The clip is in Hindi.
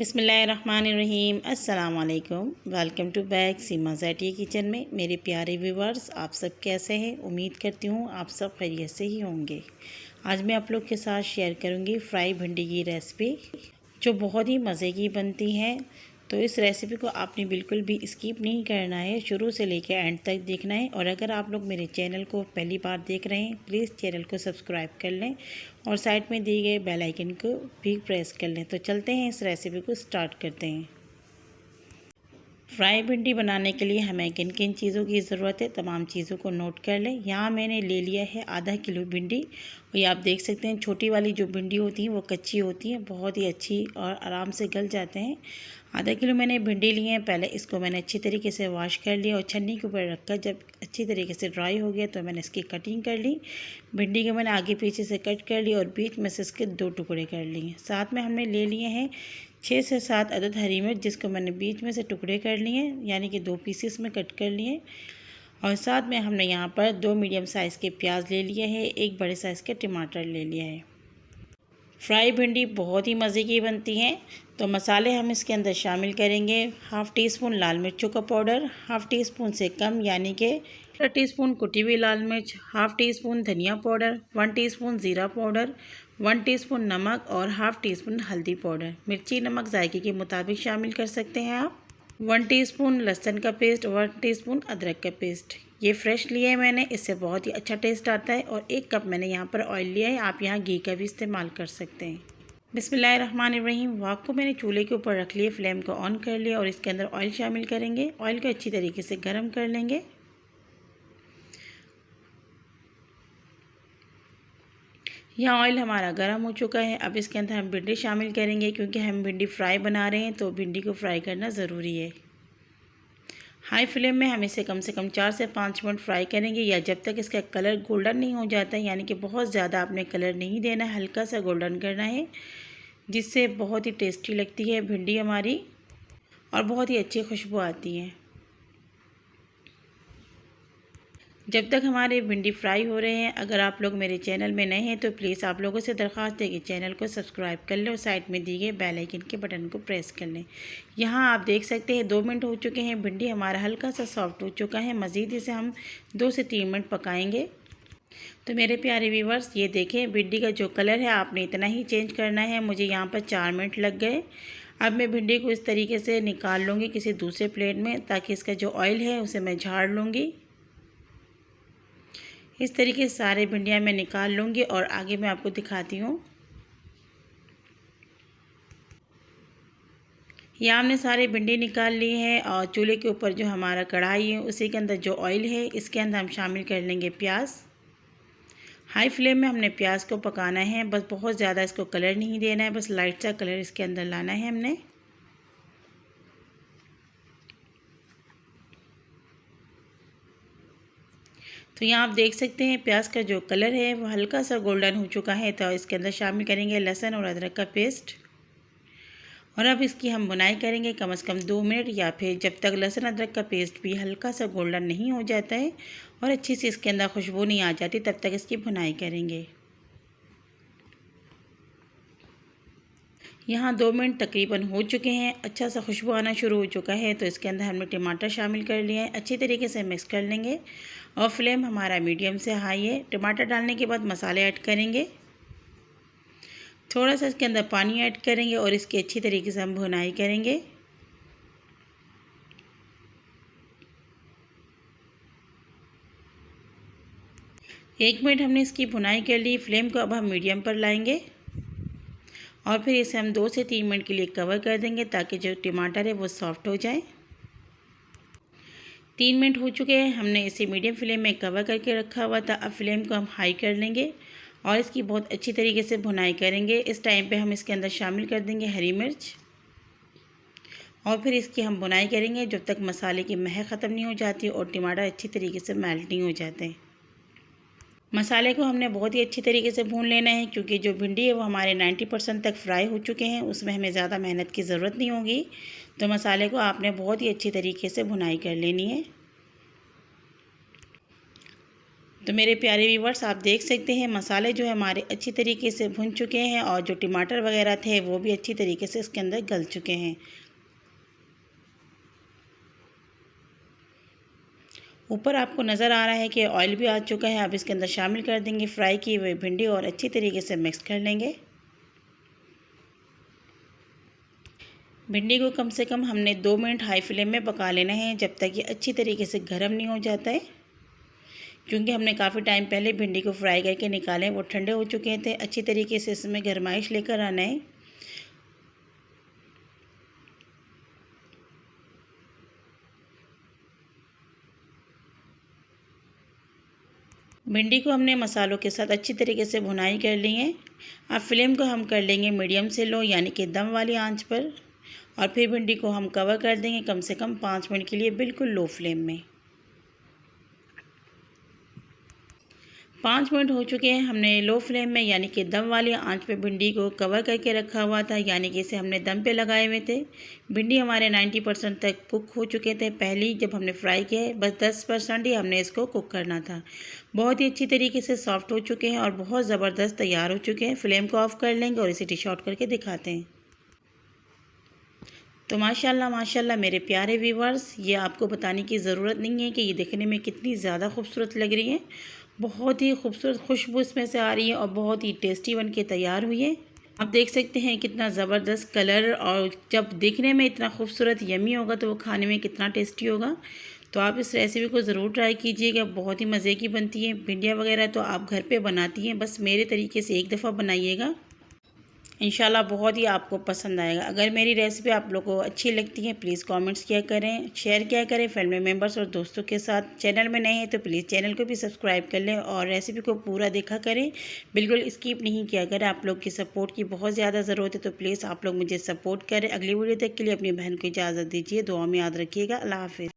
बिस्मिल्लाहिर्रहमानिर्रहीम। अस्सलाम वालेकुम। Welcome to back Seema Zaiti kitchen में। मेरे प्यारे व्यूवर्स, आप सब कैसे हैं? उम्मीद करती हूँ आप सब खैरियत से ही होंगे। आज मैं आप लोग के साथ शेयर करूँगी फ्राई भिंडी की रेसिपी, जो बहुत ही मज़े की बनती है। तो इस रेसिपी को आपने बिल्कुल भी स्किप नहीं करना है, शुरू से लेकर एंड तक देखना है। और अगर आप लोग मेरे चैनल को पहली बार देख रहे हैं, प्लीज़ चैनल को सब्सक्राइब कर लें और साइड में दिए गए बेल आइकन को भी प्रेस कर लें। तो चलते हैं, इस रेसिपी को स्टार्ट करते हैं। फ्राई भिंडी बनाने के लिए हमें किन किन चीज़ों की ज़रूरत है, तमाम चीज़ों को नोट कर लें। यहाँ मैंने ले लिया है आधा किलो भिंडी। और ये आप देख सकते हैं, छोटी वाली जो भिंडी होती है वो कच्ची होती है, बहुत ही अच्छी और आराम से गल जाते हैं। आधा किलो मैंने भिंडी लिए हैं। पहले इसको मैंने अच्छी तरीके से वॉश कर लिया और छन्नी के ऊपर रखकर जब अच्छी तरीके से ड्राई हो गया तो मैंने इसकी कटिंग कर ली। भिंडी को मैंने आगे पीछे से कट कर ली और बीच में से इसके 2 टुकड़े कर लिए। साथ में हमने ले लिए हैं 6 से 7 अदद हरी मिर्च, जिसको मैंने बीच में से टुकड़े कर लिए, यानी कि 2 पीसेस में कट कर लिए। और साथ में हमने यहाँ पर 2 मीडियम साइज़ के प्याज ले लिए हैं, 1 बड़े साइज़ के टमाटर ले लिया है। फ्राई भिंडी बहुत ही मज़े की बनती हैं। तो मसाले हम इसके अंदर शामिल करेंगे। हाफ़ टी स्पून लाल मिर्चों का पाउडर, हाफ़ टी स्पून से कम यानी कि 1 टीस्पून कुटी हुई लाल मिर्च, हाफ़ टी स्पून धनिया पाउडर, 1 टीस्पून ज़ीरा पाउडर, 1 टीस्पून नमक और हाफ़ टी स्पून हल्दी पाउडर। मिर्ची नमक जायके के मुताबिक शामिल कर सकते हैं आप। 1 टीस्पून लहसुन का पेस्ट, 1 टीस्पून अदरक का पेस्ट। ये फ्रेश लिया है मैंने, इससे बहुत ही अच्छा टेस्ट आता है। और 1 कप मैंने यहाँ पर ऑयल लिया है, आप यहाँ घी का भी इस्तेमाल कर सकते हैं। बिस्मिल्लाहिर्रहमानिर्रहीम। वाक को मैंने चूल्हे के ऊपर रख लिया, फ्लेम को ऑन कर लिया और इसके अंदर ऑयल शामिल करेंगे। ऑयल को अच्छी तरीके से गर्म कर लेंगे। यहाँ ऑयल हमारा गर्म हो चुका है। अब इसके अंदर हम भिंडी शामिल करेंगे, क्योंकि हम भिंडी फ्राई बना रहे हैं तो भिंडी को फ्राई करना ज़रूरी है। हाई फ्लेम में हम इसे कम से कम 4 से 5 मिनट फ्राई करेंगे, या जब तक इसका कलर गोल्डन नहीं हो जाता है, यानी कि बहुत ज़्यादा आपने कलर नहीं देना है, हल्का सा गोल्डन करना है, जिससे बहुत ही टेस्टी लगती है भिंडी हमारी और बहुत ही अच्छी खुशबू आती है। जब तक हमारे भिंडी फ्राई हो रहे हैं, अगर आप लोग मेरे चैनल में नए हैं तो प्लीज़ आप लोगों से दरख्वास्त है कि चैनल को सब्सक्राइब कर लें और साइड में दिए गए बेल आइकन के बटन को प्रेस कर लें। यहाँ आप देख सकते हैं 2 मिनट हो चुके हैं, भिंडी हमारा हल्का सा सॉफ्ट हो चुका है। मज़ीद इसे हम 2 से 3 मिनट पकाएंगे। तो मेरे प्यारे व्यूवर्स, ये देखें भिंडी का जो कलर है आपने इतना ही चेंज करना है। मुझे यहाँ पर 4 मिनट लग गए। अब मैं भिंडी को इस तरीके से निकाल लूँगी किसी दूसरे प्लेट में, ताकि इसका जो ऑयल है उसे मैं झाड़ लूँगी। इस तरीके से सारे भिंडियाँ मैं निकाल लूँगी और आगे मैं आपको दिखाती हूँ। यहाँ हमने सारे भिंडी निकाल ली है और चूल्हे के ऊपर जो हमारा कढ़ाई है उसी के अंदर जो ऑयल है, इसके अंदर हम शामिल कर लेंगे प्याज। हाई फ्लेम में हमने प्याज को पकाना है, बस बहुत ज़्यादा इसको कलर नहीं देना है, बस लाइट सा कलर इसके अंदर लाना है हमने। तो यहाँ आप देख सकते हैं प्याज का जो कलर है वो हल्का सा गोल्डन हो चुका है। तो इसके अंदर शामिल करेंगे लहसुन और अदरक का पेस्ट। और अब इसकी हम भुनाई करेंगे कम से कम 2 मिनट, या फिर जब तक लहसुन अदरक का पेस्ट भी हल्का सा गोल्डन नहीं हो जाता है और अच्छी सी इसके अंदर खुशबू नहीं आ जाती, तब तक इसकी भुनाई करेंगे। यहाँ 2 मिनट तकरीबन हो चुके हैं, अच्छा सा खुशबू आना शुरू हो चुका है। तो इसके अंदर हमने टमाटर शामिल कर लिया है, अच्छी तरीके से मिक्स कर लेंगे और फ्लेम हमारा मीडियम से हाई है। टमाटर डालने के बाद मसाले ऐड करेंगे, थोड़ा सा इसके अंदर पानी ऐड करेंगे और इसकी अच्छी तरीके से हम भुनाई करेंगे। एक मिनट हमने इसकी भुनाई कर ली। फ्लेम को अब हम मीडियम पर लाएंगे और फिर इसे हम 2 से 3 मिनट के लिए कवर कर देंगे, ताकि जो टमाटर है वो सॉफ्ट हो जाए। 3 मिनट हो चुके हैं, हमने इसे मीडियम फ्लेम में कवर करके रखा हुआ था। अब फ्लेम को हम हाई कर लेंगे और इसकी बहुत अच्छी तरीके से भुनाई करेंगे। इस टाइम पे हम इसके अंदर शामिल कर देंगे हरी मिर्च और फिर इसकी हम भुनाई करेंगे जब तक मसाले की महक ख़त्म नहीं हो जाती और टमाटर अच्छी तरीके से मेल्ट नहीं हो जाते। मसाले को हमने बहुत ही अच्छी तरीके से भून लेना है, क्योंकि जो भिंडी है वो हमारे 90% तक फ्राई हो चुके हैं, उसमें हमें ज़्यादा मेहनत की ज़रूरत नहीं होगी। तो मसाले को आपने बहुत ही अच्छी तरीके से भुनाई कर लेनी है। तो मेरे प्यारे व्यूवर्स, आप देख सकते हैं मसाले जो है हमारे अच्छी तरीके से भुन चुके हैं और जो टमाटर वगैरह थे वो भी अच्छी तरीके से इसके अंदर गल चुके हैं। ऊपर आपको नज़र आ रहा है कि ऑयल भी आ चुका है। अब इसके अंदर शामिल कर देंगे फ्राई की हुई भिंडी और अच्छी तरीके से मिक्स कर लेंगे। भिंडी को कम से कम हमने 2 मिनट हाई फ्लेम में पका लेना है, जब तक ये अच्छी तरीके से गर्म नहीं हो जाता है। क्योंकि हमने काफ़ी टाइम पहले भिंडी को फ्राई करके निकाले, वो ठंडे हो चुके थे। अच्छी तरीके से इसमें गरमाइश लेकर आना है। भिंडी को हमने मसालों के साथ अच्छी तरीके से भुनाई कर ली है। अब फ्लेम को हम कर लेंगे मीडियम से लो, यानी कि दम वाली आंच पर। और फिर भिंडी को हम कवर कर देंगे कम से कम 5 मिनट के लिए बिल्कुल लो फ्लेम में। 5 मिनट हो चुके हैं। हमने लो फ्लेम में यानी कि दम वाली आंच पे भिंडी को कवर करके रखा हुआ था, यानी कि इसे हमने दम पे लगाए हुए थे। भिंडी हमारे 90% तक कुक हो चुके थे। पहले जब हमने फ्राई किया है, बस 10% ही हमने इसको कुक करना था। बहुत ही अच्छी तरीके से सॉफ्ट हो चुके हैं और बहुत ज़बरदस्त तैयार हो चुके हैं। फ्लेम को ऑफ कर लेंगे और इसे डिश आउट करके दिखाते हैं। तो माशाल्लाह माशाल्लाह मेरे प्यारे व्यूवर्स, ये आपको बताने की ज़रूरत नहीं है कि ये देखने में कितनी ज़्यादा खूबसूरत लग रही है। बहुत ही खूबसूरत खुशबू इसमें से आ रही है और बहुत ही टेस्टी बन के तैयार हुई है। आप देख सकते हैं कितना ज़बरदस्त कलर, और जब देखने में इतना खूबसूरत यमी होगा तो वो खाने में कितना टेस्टी होगा। तो आप इस रेसिपी को ज़रूर ट्राई कीजिएगा। बहुत ही मज़े की बनती है। भिंडियाँ वगैरह तो आप घर पे बनाती हैं, बस मेरे तरीके से एक दफ़ा बनाइएगा, इंशाल्लाह बहुत ही आपको पसंद आएगा। अगर मेरी रेसिपी आप लोगों को अच्छी लगती है, प्लीज़ कमेंट्स किया करें, शेयर किया करें फैमिली मेम्बर्स और दोस्तों के साथ। चैनल में नए हैं तो प्लीज़ चैनल को भी सब्सक्राइब कर लें और रेसिपी को पूरा देखा करें, बिल्कुल स्किप नहीं किया करें। आप लोग की सपोर्ट की बहुत ज़्यादा ज़रूरत है, तो प्लीज़ आप लोग मुझे सपोर्ट करें। अगली वीडियो तक के लिए अपनी बहन को इजाज़त दीजिए। दुआ में याद रखिएगा। अल्लाह हाफ़िज़।